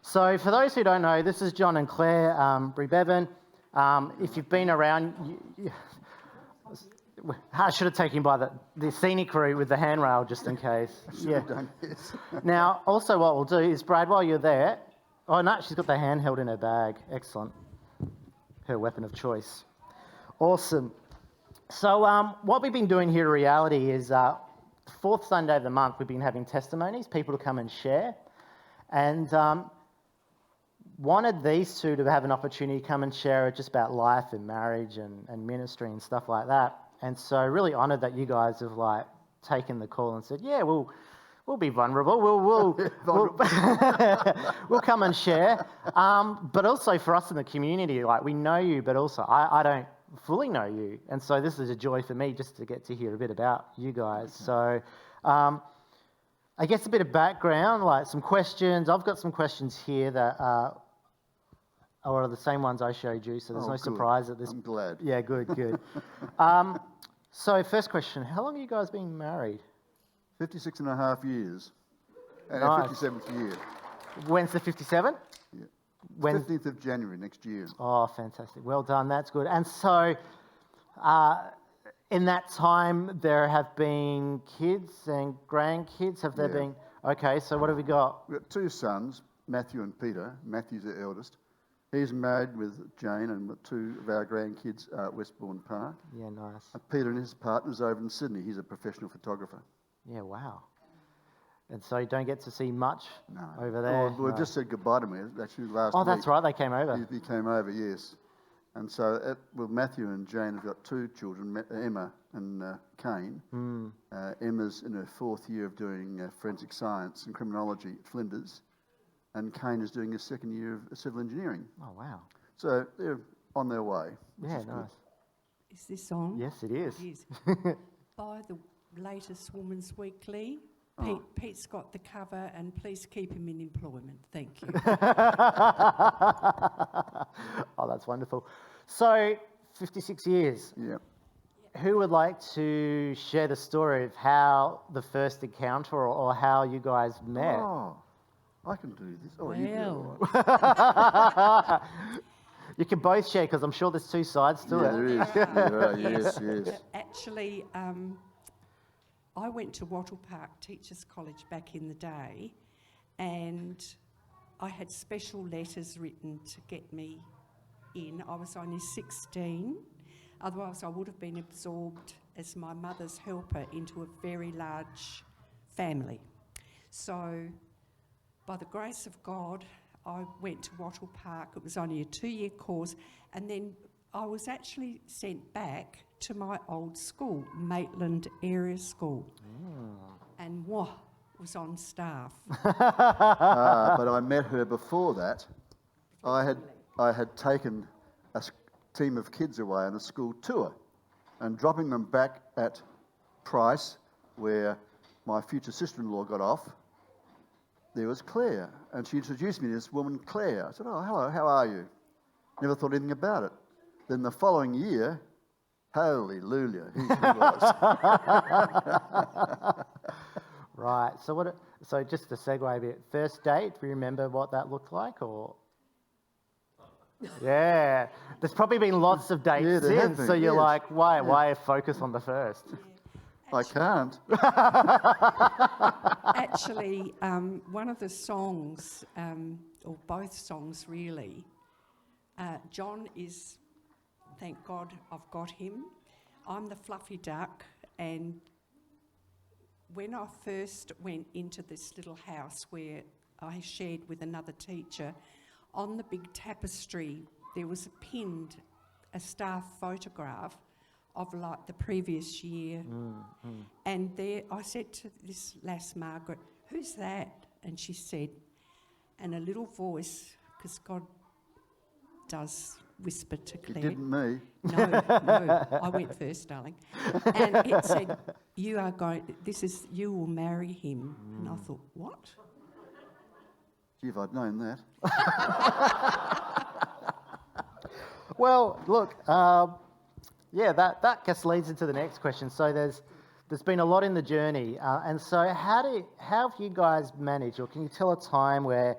So for those who don't know, this is John and Claire Brew-Bevan. If you've been around, I should have taken you by the scenic route with the handrail just in case. Should have done, yes. Now, also what we'll do is, Brad, while you're there, oh no, she's got the hand held in her bag. Excellent. Her weapon of choice. Awesome. So what we've been doing here at Reality is the fourth Sunday of the month, we've been having testimonies, people to come and share. And wanted these two to have an opportunity to come and share just about life and marriage and ministry and stuff like that. And so really honoured that you guys have taken the call and said, yeah, we'll be vulnerable. We'll come and share. But also for us in the community, we know you, but also I don't fully know you. And so this is a joy for me just to get to hear a bit about you guys. So I guess a bit of background, some questions. I've got some questions here that are the same ones I showed you, so there's no surprise at this. I'm glad. Yeah, good. So first question, how long have you guys been married? 56 and a half years. And Nice. 57th year. When's the 57? Yeah. When? 15th of January next year. Oh, fantastic. Well done. That's good. And so in that time, there have been kids and grandkids. Have there been? Okay, so what have we got? We've got two sons, Matthew and Peter. Matthew's the eldest. He's married with Jane, and two of our grandkids are at Westbourne Park. Yeah, nice. Peter and his partner's over in Sydney. He's a professional photographer. Yeah, wow. And so you don't get to see much over there? Oh, we've just said goodbye to me, actually, last week. Oh, that's right, they came over. He came over, yes. And so, Matthew and Jane have got two children, Emma and Kane. Emma's in her fourth year of doing forensic science and criminology at Flinders, and Kane is doing his second year of civil engineering. Oh, wow. So they're on their way. Yeah, nice. Good. Is this on? Yes, it is. It is. By the latest Women's Weekly, Pete's got the cover, and please keep him in employment. Thank you. Oh, that's wonderful. So, 56 years. Yeah. Who would like to share the story of how the first encounter or how you guys met? Oh, I can do this. Oh, you do. Well. You can both share because I'm sure there's two sides to it. There is. There are, yes. Actually, I went to Wattle Park Teachers College back in the day, and I had special letters written to get me in. I was only 16, otherwise I would have been absorbed as my mother's helper into a very large family. So, by the grace of God, I went to Wattle Park. It was only a 2-year course, and then I was actually sent back to my old school, Maitland Area School, and was on staff. But I met her before that. I had taken a team of kids away on a school tour, and dropping them back at Price, where my future sister-in-law got off, there was Claire, and she introduced me to this woman, Claire. I said, oh, hello, how are you? Never thought anything about it. Then the following year, hallelujah, here she was. Right, so just to segue a bit, first date, do you remember what that looked like, or? Yeah, there's probably been lots of dates since, so you're like, why focus on the first? I can't. Actually, one of the songs, or both songs really, John is, thank God I've got him. I'm the fluffy duck, and when I first went into this little house where I shared with another teacher, on the big tapestry there was pinned a staff photograph of the previous year. And there I said to this lass Margaret, who's that? And she said, and a little voice, because God does whisper to Claire. You didn't me. No, I went first, darling. And it said, you will marry him. And I thought, what? Gee, if I'd known that. Well, look, that just leads into the next question. So there's been a lot in the journey, and so how have you guys managed, or can you tell a time where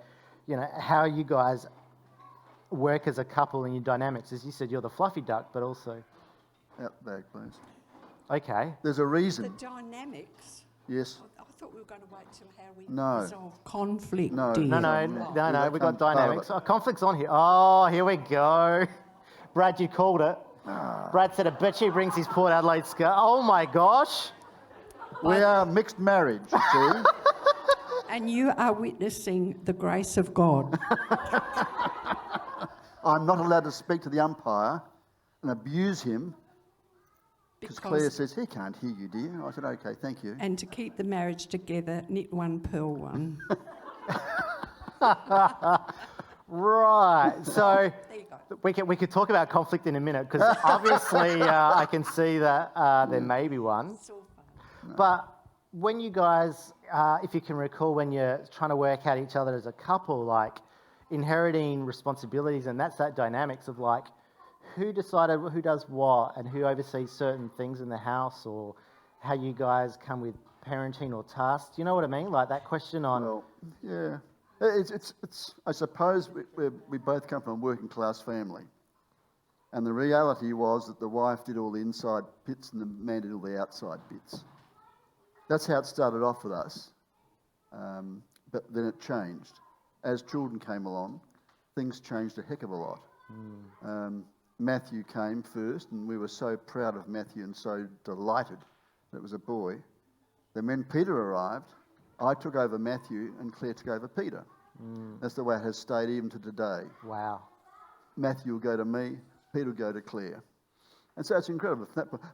how you guys work as a couple and your dynamics. As you said, you're the fluffy duck, but also... Out back, please. Okay. There's a The reason. dynamics. Yes. I thought we were going to wait till how we No. resolve conflict. No. dear. No, that we've got comes part of dynamics. it. Oh, conflict's on here. Oh, here we go. Brad, you called it. Brad said a bitchy brings his Port Adelaide scar. Oh my gosh. We are mixed marriage, see? And you are witnessing the grace of God. I'm not allowed to speak to the umpire and abuse him because Claire says, he can't hear you, dear. I said, okay, thank you. And to keep the marriage together, knit one, purl one. Right. So There you go. we could talk about conflict in a minute because obviously I can see that there may be one. It's all fun. But when you guys, if you can recall, when you're trying to work out each other as a couple, like inheriting responsibilities, and that's that dynamics of like who decided who does what and who oversees certain things in the house, or how you guys come with parenting or tasks. Do you know what I mean? Like that question on... Well, yeah. It's I suppose we both come from a working class family. And the reality was that the wife did all the inside bits and the man did all the outside bits. That's how it started off with us. But then it changed. As children came along, things changed a heck of a lot. Matthew came first, and we were so proud of Matthew and so delighted that it was a boy. Then when Peter arrived, I took over Matthew and Claire took over Peter. That's the way it has stayed even to today. Wow. Matthew will go to me, Peter will go to Claire. And so it's incredible.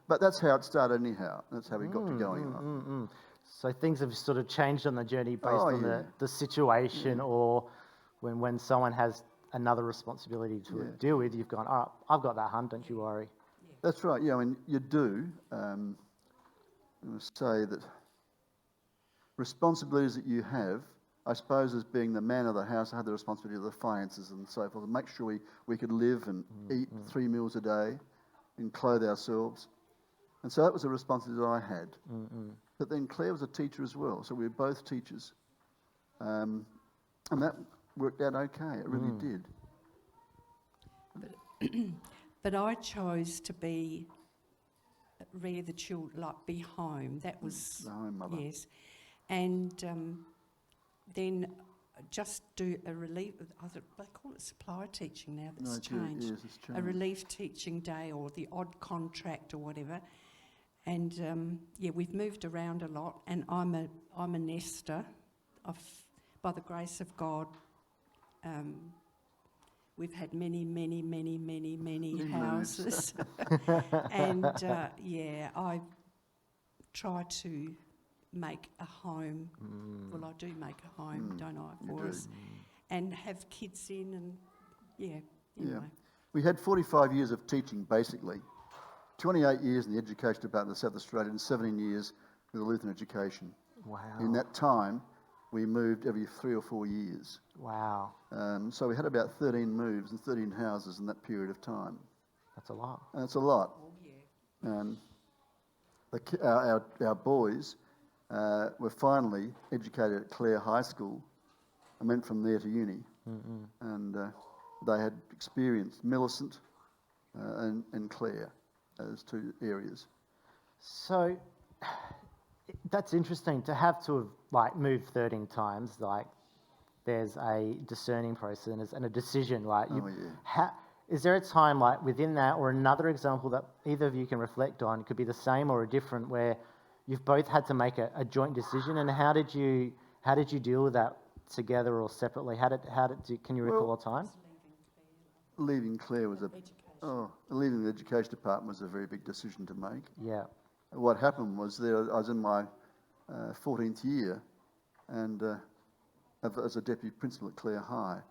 But that's how it started anyhow. That's how we got to going on. So things have sort of changed on the journey based Oh, on yeah. the situation, or when someone has another responsibility to deal with, you've gone, oh, I've got that, hun, don't you worry. That's right, yeah, I mean, you do. I'm going to say that responsibilities that you have, I suppose as being the man of the house, I had the responsibility of the finances and so forth, and make sure we could live and eat 3 meals a day and clothe ourselves. And so that was a responsibility that I had. But then Claire was a teacher as well, so we were both teachers. And that worked out okay, it really did. But I chose to rear the children, like be home. That was... The home mother. Yes. And then just do a relief... They call it supply teaching now, that's changed. Yes, it's changed. A relief teaching day or the odd contract or whatever. And we've moved around a lot, and I'm a nester. By the grace of God, we've had many houses. And I try to make a home. Well, I do make a home, don't I, for us? And have kids in, and anyway. We had 45 years of teaching, basically. 28 years in the Education Department of South Australia and 17 years with the Lutheran Education. Wow. In that time, we moved every 3 or 4 years. Wow. So we had about 13 moves and 13 houses in that period of time. That's a lot. And it's a lot. Oh, yeah. Our boys were finally educated at Clare High School and went from there to uni. And they had experienced Millicent and Clare, those 2 areas. So that's interesting to have moved 13 times. Like, there's a discerning process and a decision. Like, is there a time like within that, or another example that either of you can reflect on? It could be the same or a different, where you've both had to make a joint decision. And how did you deal with that together or separately? Can you recall a time? Leaving Clare was leaving the Education Department was a very big decision to make. Yeah. What happened was I was in my 14th year, and as a deputy principal at Clare High,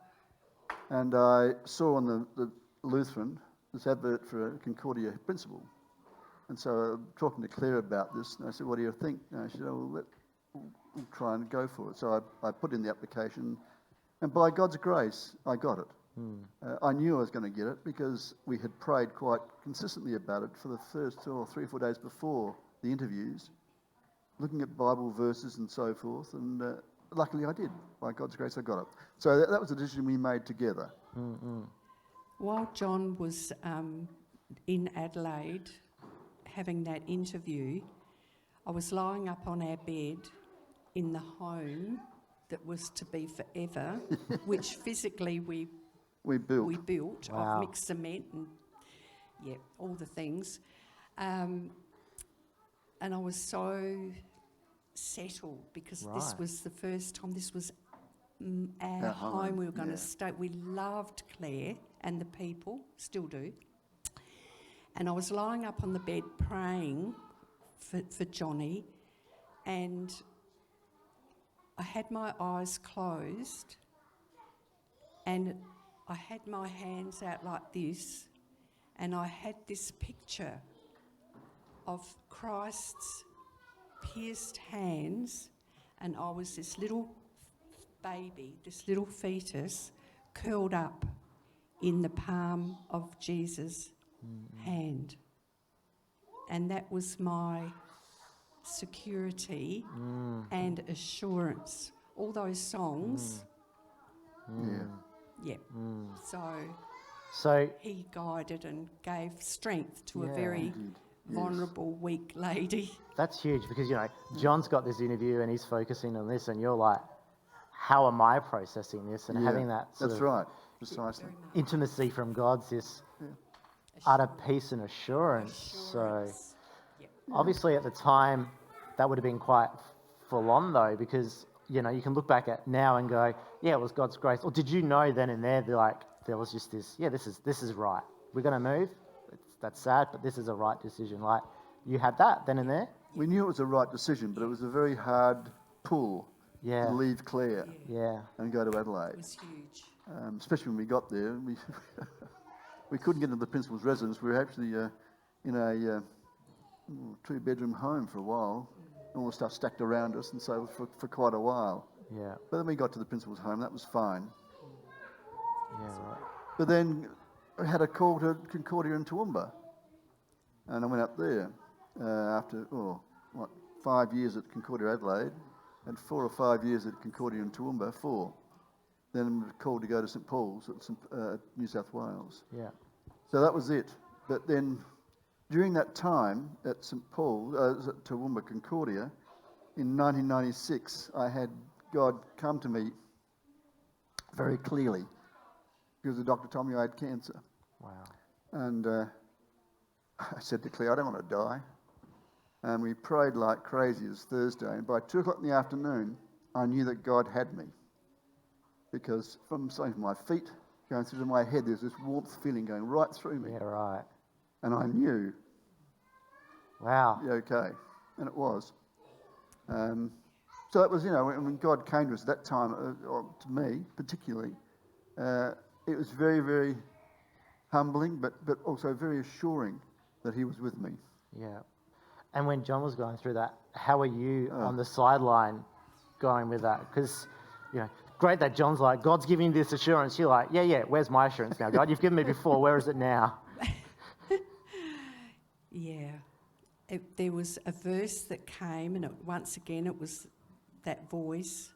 and I saw on the Lutheran this advert for a Concordia principal, and so I'm talking to Claire about this, and I said, "What do you think?" And she said, "Oh, we'll try and go for it." So I put in the application, and by God's grace, I got it. I knew I was going to get it because we had prayed quite consistently about it for the first 3 or 4 days before the interviews, looking at Bible verses and so forth, and luckily I did. by God's grace, I got it. So that was a decision we made together. While John was in Adelaide having that interview, I was lying up on our bed in the home that was to be forever, which physically we built. Wow. I've mixed cement and all the things. And I was so settled because this Right. was the first time, this was our home. We were going to stay. We loved Claire and the people, still do. And I was lying up on the bed praying for Johnny, and I had my eyes closed and I had my hands out like this, and I had this picture of Christ's pierced hands, and I was this little baby, this little fetus, curled up in the palm of Jesus' hand. And that was my security and assurance. All those songs, So he guided and gave strength to a very vulnerable, weak lady. that's huge because, John's got this interview and he's focusing on this and you're like, how am I processing this? And having that sort That's of right, precisely. intimacy from God's this utter peace and assurance. So obviously at the time that would have been quite full on though, because, you can look back at now and go, yeah, it was God's grace. Or did you know then and there, there was just this, this is right. We're going to move. That's sad, but this is a right decision. Like, you had that then and there? We knew it was the right decision, but it was a very hard pull to leave Clare and go to Adelaide. It was huge. Especially when we got there. We couldn't get into the principal's residence. We were actually in a two-bedroom home for a while. All the stuff stacked around us, and so for quite a while. Yeah. But then we got to the principal's home. That was fine. Yeah, right. But then I had a call to Concordia in Toowoomba, and I went up there after 5 years at Concordia Adelaide, and 4 or 5 years at Concordia in Toowoomba, 4. Then called to go to St Paul's at New South Wales. Yeah. So that was it. But then during that time at St Paul's, at Toowoomba Concordia, in 1996, I had God come to me very clearly because the doctor told me I had cancer. Wow. And I said to Claire, I don't want to die. And we prayed like crazy. It was Thursday. And by 2 o'clock in the afternoon, I knew that God had me. Because from my feet going through to my head, there's this warmth feeling going right through me. Yeah, right. And I knew, Wow. okay. And it was. So that was, when God came to us at that time, or to me particularly, it was very, very humbling, but also very assuring that he was with me. Yeah. And when John was going through that, how were you on the sideline going with that? Because, great that John's like, God's giving you this assurance. You're like, yeah, where's my assurance now, God? You've given me before. Where is it now? Yeah. There was a verse that came, and once again it was that voice,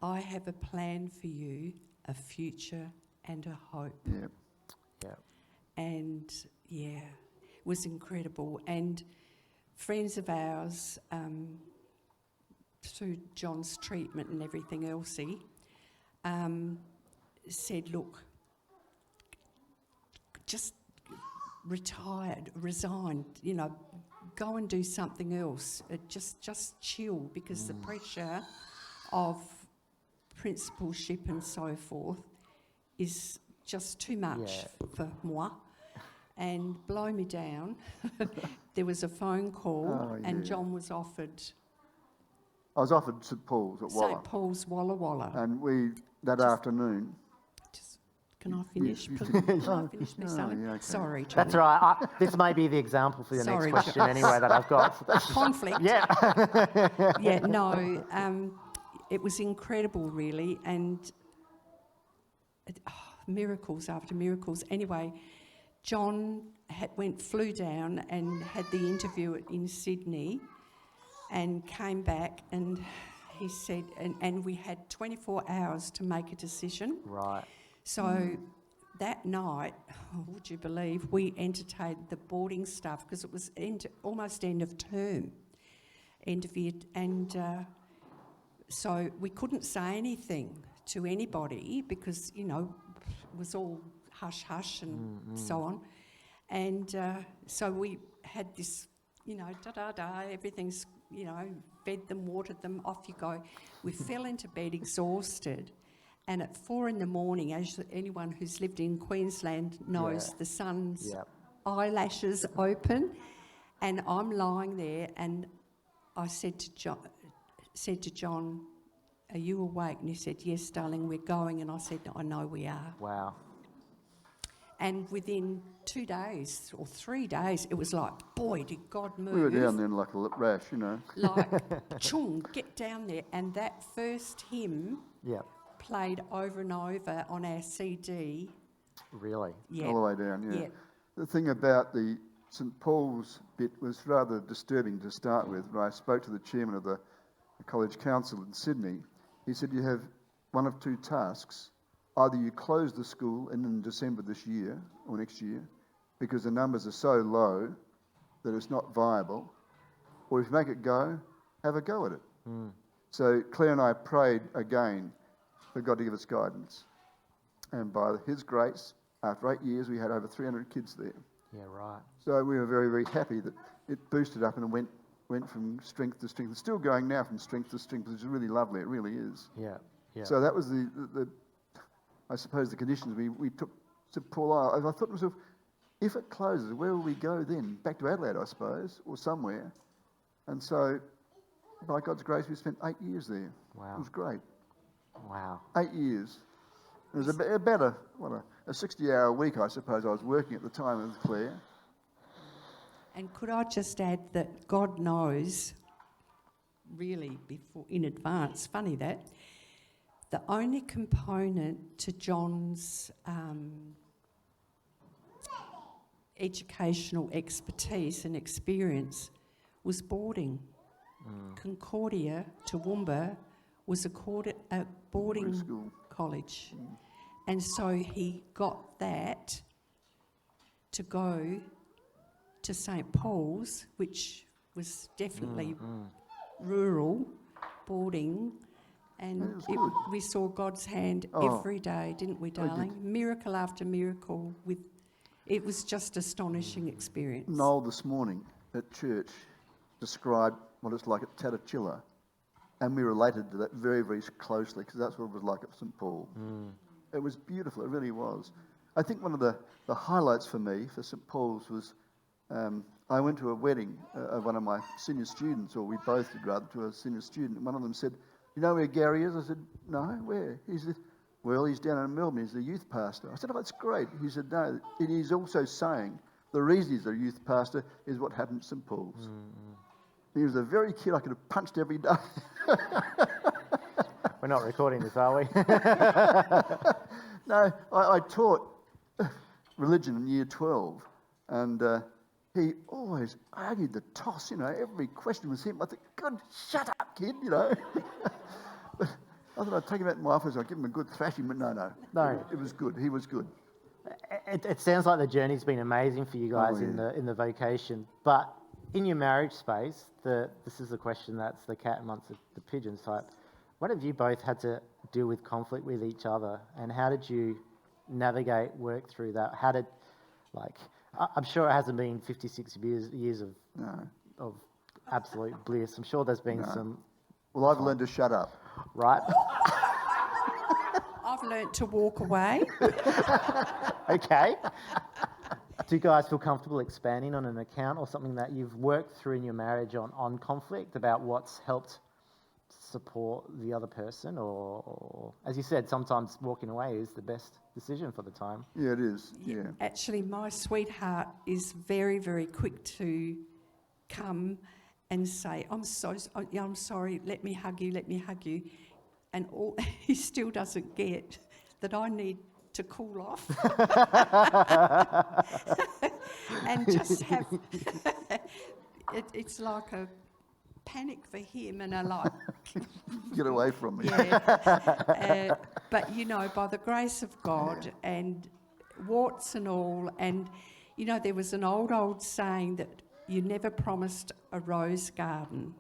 I have a plan for you, a future and a hope. Yeah. Yeah. And, it was incredible. And friends of ours, through John's treatment and everything else, said, look, just resigned, go and do something else. Just chill, because the pressure of principalship and so forth is just too much for moi. And blow me down. There was a phone call, and John was offered I was offered St Paul's at Walla. St Paul's Walla Walla. And that afternoon... Can I finish? Yes, Can I finish my son? okay. Sorry, John. That's right. This may be the example for the next Sorry, question anyway that I've got. Conflict. Yeah. It was incredible, really, and miracles after miracles. Anyway, John flew down and had the interview in Sydney, and came back, and he said, and we had 24 hours to make a decision. Right. So that night, would you believe, we entertained the boarding staff because it was almost end of term, end of year, and so we couldn't say anything to anybody because, you know, it was all hush-hush and so on. And so we had this, you know, da-da-da, everything's, you know, fed them, watered them, off you go. We fell into bed exhausted. And at 4 a.m, as anyone who's lived in Queensland knows, the sun's eyelashes open. And I'm lying there and I said to John, "Are you awake?" And he said, "Yes, darling, we're going." And I said, "I know we are." Wow. And within 2 days or 3 days, it was like, boy, did God move. We were down there like a rash, you know. Like, chung, get down there. And that first hymn played over and over on our CD. Really? Yeah. All the way down, yeah. The thing about the St Paul's bit was rather disturbing to start with. When I spoke to the chairman of the College Council in Sydney, he said you have one of two tasks. Either you close the school in December this year or next year because the numbers are so low that it's not viable, or if you make it go, have a go at it. So Claire and I prayed again for God to give us guidance. And by His grace, after 8 years, we had over 300 kids there. Yeah, right. So we were very, very happy that it boosted up and it went from strength to strength. It's still going now from strength to strength, which is really lovely. It really is. Yeah, yeah. So that was the I suppose the conditions we took to Paul. I thought to myself, if it closes, where will we go then? Back to Adelaide, I suppose, or somewhere. And so, by God's grace, we spent 8 years there. Wow. It was great. Wow. 8 years. It was about a 60-hour week, I suppose. I was working at the time with Claire. And could I just add that God knows, really, before in advance, funny that, the only component to John's educational expertise and experience was boarding. Concordia, Toowoomba, was a boarding school. college. And so he got that to go to St Paul's, which was definitely rural boarding. And we saw God's hand every day, didn't we, darling? Miracle after miracle. It was just astonishing experience. Noel this morning at church described what it's like at Tatachilla, and we related to that very, very closely because that's what it was like at St Paul. It was beautiful, it really was. I think one of the highlights for me for St Paul's was I went to a wedding of one of my senior students, or we both did rather, to a senior student, and one of them said, "You know where Gary is?" I said, "No, where?" He said, "Well, he's down in Melbourne, he's the youth pastor." I said, "Oh, that's great." He said, "No, he's also saying the reason he's a youth pastor is what happened at St Paul's." He was a very kid I could have punched every day. We're not recording this, are we? No, I taught religion in year 12, and he always argued the toss, you know, every question was him. I thought, "God, shut up, kid," you know. But I thought I'd take him out in my office, I'd give him a good thrashing, but no. It was good, he was good. It sounds like the journey's been amazing for you guys in the vocation, but in your marriage space, this is the question that's the cat amongst the pigeons type. When have you both had to deal with conflict with each other, and how did you navigate, work through that? How did, I'm sure it hasn't been 56 years of absolute bliss. I'm sure there's been some... Well, I've learned to shut up. Right? I've learnt to walk away. Okay. Do you guys feel comfortable expanding on an account or something that you've worked through in your marriage on conflict, about what's helped support the other person, or as you said, sometimes walking away is the best decision for the time? Yeah, it is. Yeah. Actually, my sweetheart is very, very quick to come and say, I'm sorry, let me hug you. And he still doesn't get that I need to cool off and just have, it's like a panic for him and a like, Get away from me. Yeah. But, you know, by the grace of God and warts and all, and, you know, there was an old saying that you never promised a rose garden.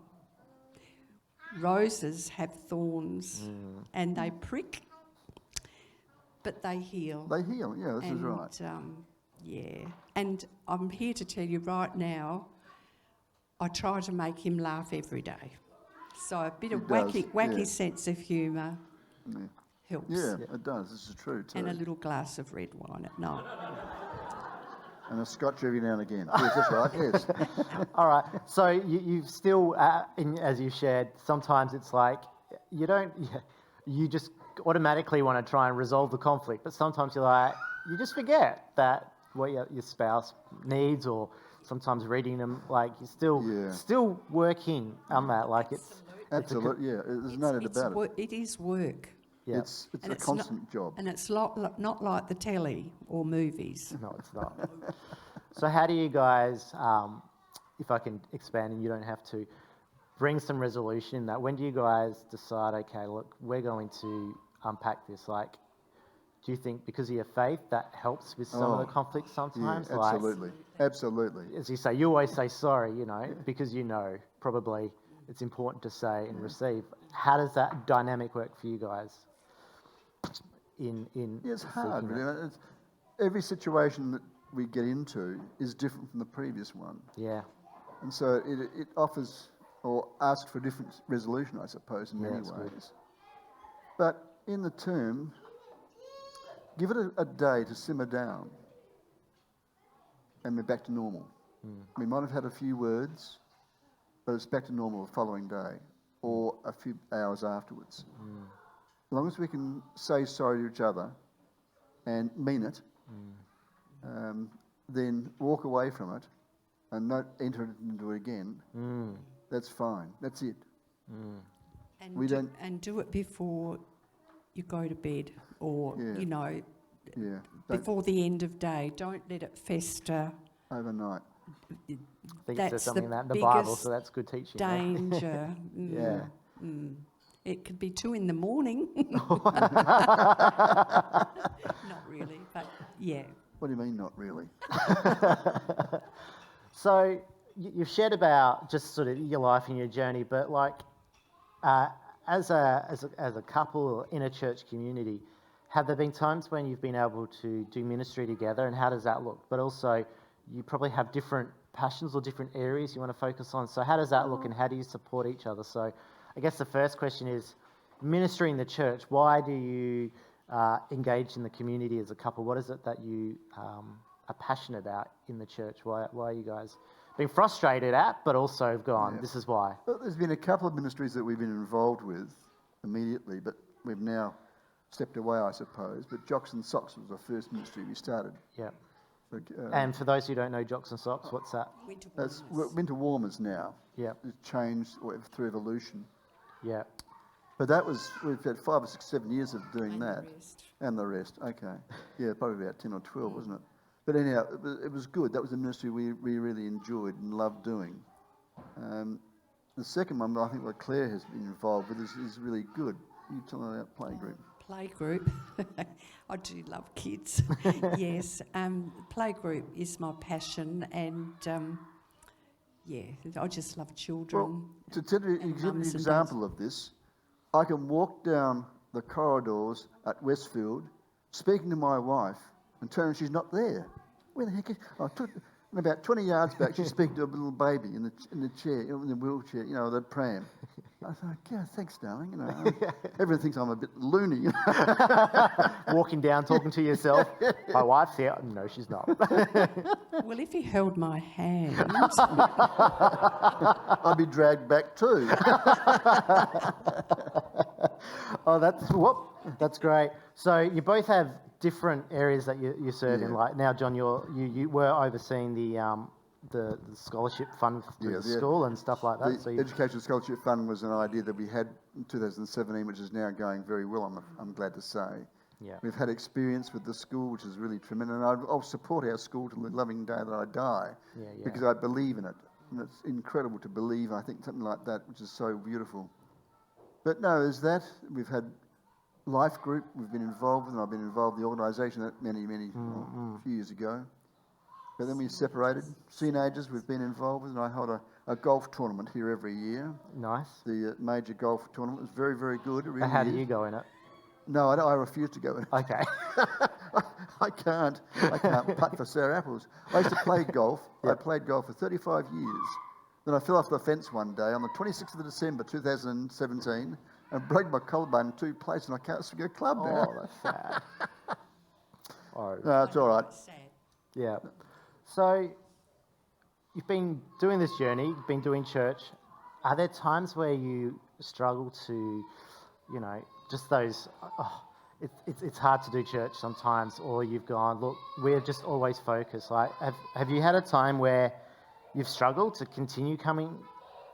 Roses have thorns and they prick, but they heal. They heal, yeah, this is right. Yeah, and I'm here to tell you right now, I try to make him laugh every day. So a bit of wacky sense of humour helps. Yeah, it does. This is true too. And a little glass of red wine at night. And a scotch every now and again. Yes, that's right, yes. All right. So you've still, as you shared, sometimes it's like you just automatically want to try and resolve the conflict, but sometimes you just forget that what your spouse needs, or sometimes reading them, like you're still working on that. Like it's Absolutely, there's no doubt about it. It is work. Yeah. It's a constant job. And it's not like the telly or movies. No, it's not. So how do you guys, if I can expand and you don't have to, bring some resolution in that? When do you guys decide, okay, look, we're going to unpack this? Like, do you think because of your faith that helps with some of the conflicts sometimes? Yeah, absolutely. Absolutely. As you say, you always say sorry, because probably it's important to say and receive. How does that dynamic work for you guys? It's hard. Really. Every situation that we get into is different from the previous one. Yeah. And so it offers or asks for a different resolution, I suppose, in many ways. Good. But in the term, give it a day to simmer down and we're back to normal. We might have had a few words, but it's back to normal the following day or a few hours afterwards. As long as we can say sorry to each other and mean it, then walk away from it and not enter into it again, that's fine. That's it. And do it before you go to bed or, before the end of day. Don't let it fester. Overnight. I think there's something in that in the Bible, so that's good teaching. Danger. It could be 2 a.m. Not really, but yeah. What do you mean, not really? So you've shared about just sort of your life and your journey, but like as a couple or in a church community, have there been times when you've been able to do ministry together, and how does that look? But also, you probably have different passions or different areas you want to focus on. So how does that look, and how do you support each other? So I guess the first question is, ministry in the church, why do you engage in the community as a couple? What is it that you are passionate about in the church? Why are you guys being frustrated at, but also have gone, this is why? Well, there's been a couple of ministries that we've been involved with immediately, but we've now stepped away, I suppose. But Jocks and Socks was the first ministry we started. Yeah. And for those who don't know Jocks and Socks, what's that? That's winter warmers now. Yeah. It's changed through evolution. Yeah. But we've had 5 or 6, 7 years of doing that. And the rest, okay. Yeah, probably about 10 or 12, wasn't it? But anyhow, it was good. That was a ministry we really enjoyed and loved doing. The second one, I think what Claire has been involved with is really good. You tell her about Playgroup. Playgroup. I do love kids. Yes. Playgroup is my passion, and I just love children. Well, to tell you an example of this, I can walk down the corridors at Westfield speaking to my wife and turn and she's not there. Where the heck is she? And about 20 yards back, she's speaking to a little baby in the chair, in the wheelchair, the pram. I thought, yeah, thanks, darling. Everyone thinks I'm a bit loony. Walking down, talking to yourself. My wife's here. No, she's not. Well, if he held my hand, I'd be dragged back too. Oh, that's great. So you both have different areas that you serve in. Like now, John, you were overseeing the scholarship fund through the school and stuff like that. The Education Scholarship Fund was an idea that we had in 2017, which is now going very well, I'm glad to say. Yeah. We've had experience with the school, which is really tremendous, and I'll support our school to the loving day that I die, because I believe in it. And it's incredible to believe, I think, something like that, which is so beautiful. But no, there's that. We've had life group we've been involved with, and I've been involved in the organisation that many, few years ago. But then we separated. Teenagers we've been involved with, and I hold a golf tournament here every year. Nice. The major golf tournament was very, very good. It really How do is. you go in it? No, I refuse to go in. Okay. I can't putt for sour apples. I used to play golf. Yep. I played golf for 35 years. Then I fell off the fence one day on the 26th of December 2017 and broke my collarbone in 2 places, and I can't swing a club now. Oh, that's sad. Oh, No, it's all right. Sad. yeah. So you've been doing this journey, you've been doing church. Are there times where you struggle to, just those, it's hard to do church sometimes, or you've gone, look, we're just always focused. Like, have you had a time where you've struggled to continue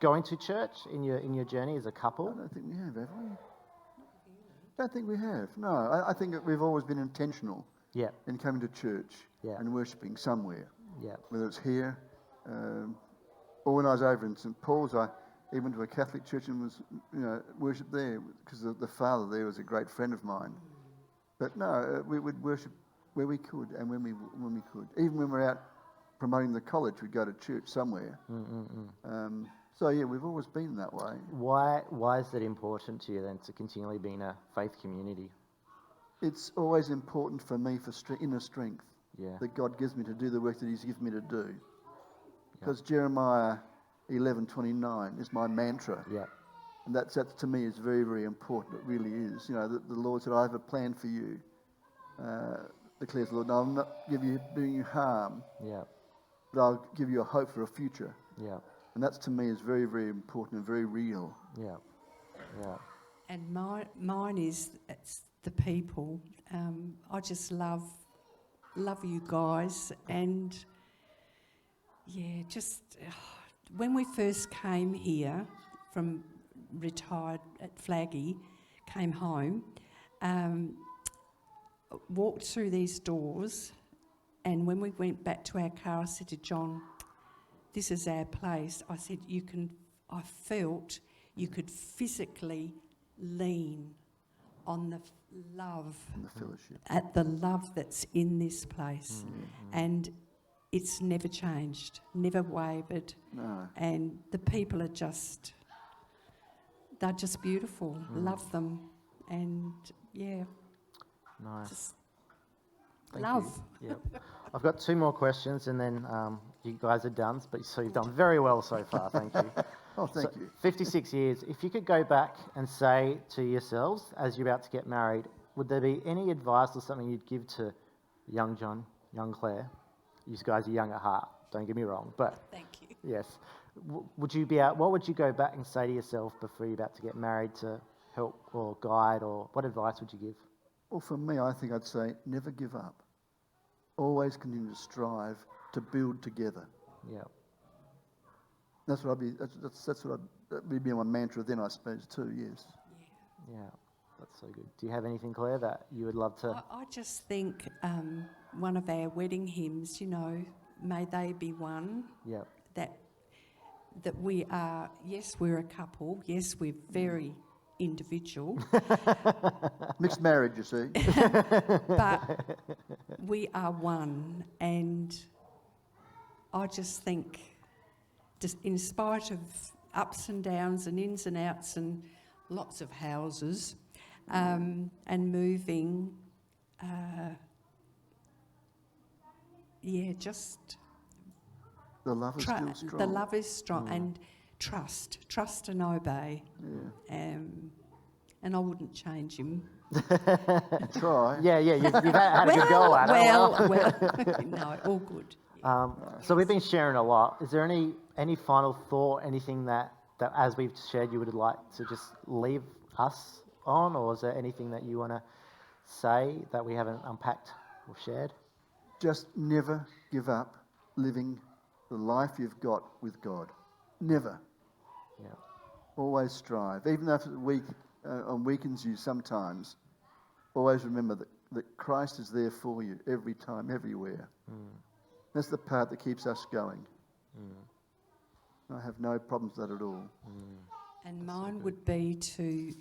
going to church in your journey as a couple? I don't think we have we? I don't think we have. No, I think that we've always been intentional Yeah. in coming to church Yeah. and worshipping somewhere, Yeah. whether it's here, or when I was over in St Paul's, I even went to a Catholic church and was, worshipped there because the father there was a great friend of mine. But no, we would worship where we could and when we could. Even when we're out promoting the college, we'd go to church somewhere. So yeah, we've always been that way. Why is it important to you then to continually be in a faith community? It's always important for me for inner strength Yeah. that God gives me to do the work that He's given me to do. Because Jeremiah 11:29 is my mantra, Yeah. and that to me is very, very important. It really is. The Lord said, "I have a plan for you," declares the Lord. "And I'll not doing you harm, Yeah. but I'll give you a hope for a future." Yeah. And that's to me is very, very important and very real. Yeah. Yeah. And mine is it's the people. I just love you guys, and just when we first came here from retired at Flaggy, came home, walked through these doors, and when we went back to our car, I said to John, "This is our place." I said, I felt you could physically lean on the love, And the fellowship. at the love that's in this place. And it's never changed, never wavered. No. And the people are they're just beautiful. Love them. And Nice. just Thank love. you. Yeah. I've got 2 more questions, and then you guys are done. So you've done very well so far. Thank you. Oh, thank you. 56 years. If you could go back and say to yourselves, as you're about to get married, would there be any advice or something you'd give to young John, young Claire? You guys are young at heart. Don't get me wrong, but Thank you. yes. What would you go back and say to yourself before you're about to get married to help or guide, or what advice would you give? Well, for me, I think I'd say never give up. Always continue to strive to build together. Yeah. That's what I'd be. That'd be my mantra then, I suppose, too. Yes. Yeah. That's so good. Do you have anything, Claire, that you would love to? I just think one of our wedding hymns, may they be one. Yeah. That we are, yes, we're a couple. Yes, we're very individual. Mixed marriage, you see. But we are one, and I just think, just in spite of ups and downs and ins and outs and lots of houses and moving, just The love is still strong. the love is strong, and trust and obey. Yeah. And I wouldn't change him. Try. Yeah. You've had a good go at it. Well, no, all good. So we've been sharing a lot. Is there any final thought, anything that as we've shared you would like to just leave us on, or is there anything that you want to say that we haven't unpacked or shared? Just never give up living the life you've got with God. Never. Yeah. Always strive. Even though it weakens you sometimes, always remember that Christ is there for you every time, everywhere. That's the part that keeps us going. I have no problems with that at all. And mine would be to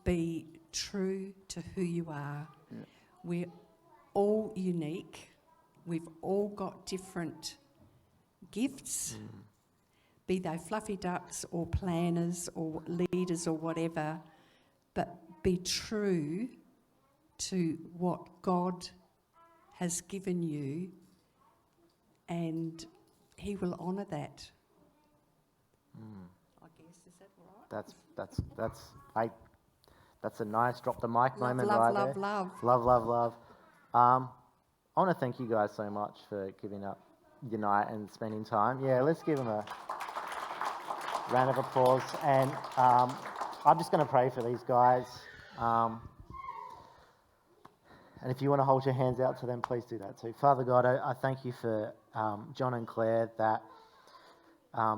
be true to who you are. Yeah. We're all unique. We've all got different gifts, be they fluffy ducks or planners or leaders or whatever, but be true to what God has given you, and He will honour that. I guess, is that right? That's a nice drop the mic Love, moment love, right love, there. love. Love, love, love. I want to thank you guys so much for giving up your night and spending time. Yeah, let's give them a round of applause. And I'm just going to pray for these guys. And if you want to hold your hands out to them, please do that too. Father God, I thank you for John and Claire, that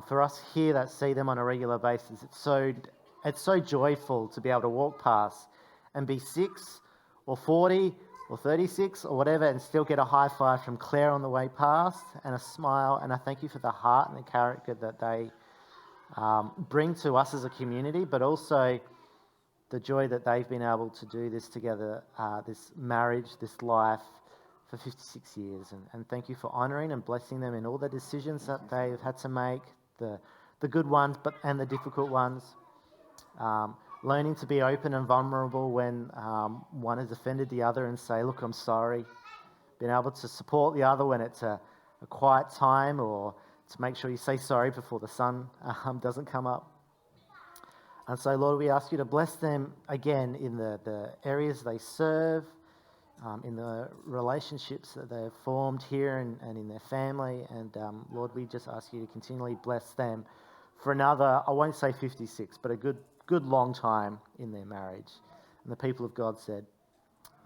for us here that see them on a regular basis, it's so joyful to be able to walk past and be 6 or 40 or 36 or whatever and still get a high five from Claire on the way past and a smile. And I thank you for the heart and the character that they bring to us as a community, but also the joy that they've been able to do this together, this marriage, this life for 56 years. And thank you for honouring and blessing them in all the decisions that they've had to make, the good ones and the difficult ones. Learning to be open and vulnerable when one has offended the other and say, look, I'm sorry. Being able to support the other when it's a quiet time, or to make sure you say sorry before the sun doesn't come up. And so, Lord, we ask you to bless them again in the areas they serve, in the relationships that they've formed here and in their family. And Lord, we just ask you to continually bless them for another, I won't say 56, but a good long time in their marriage. And the people of God said,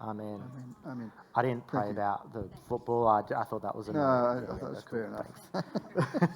Amen. Amen. I didn't pray about the football. I thought that was No, annoying. I thought it was fair enough. Thanks.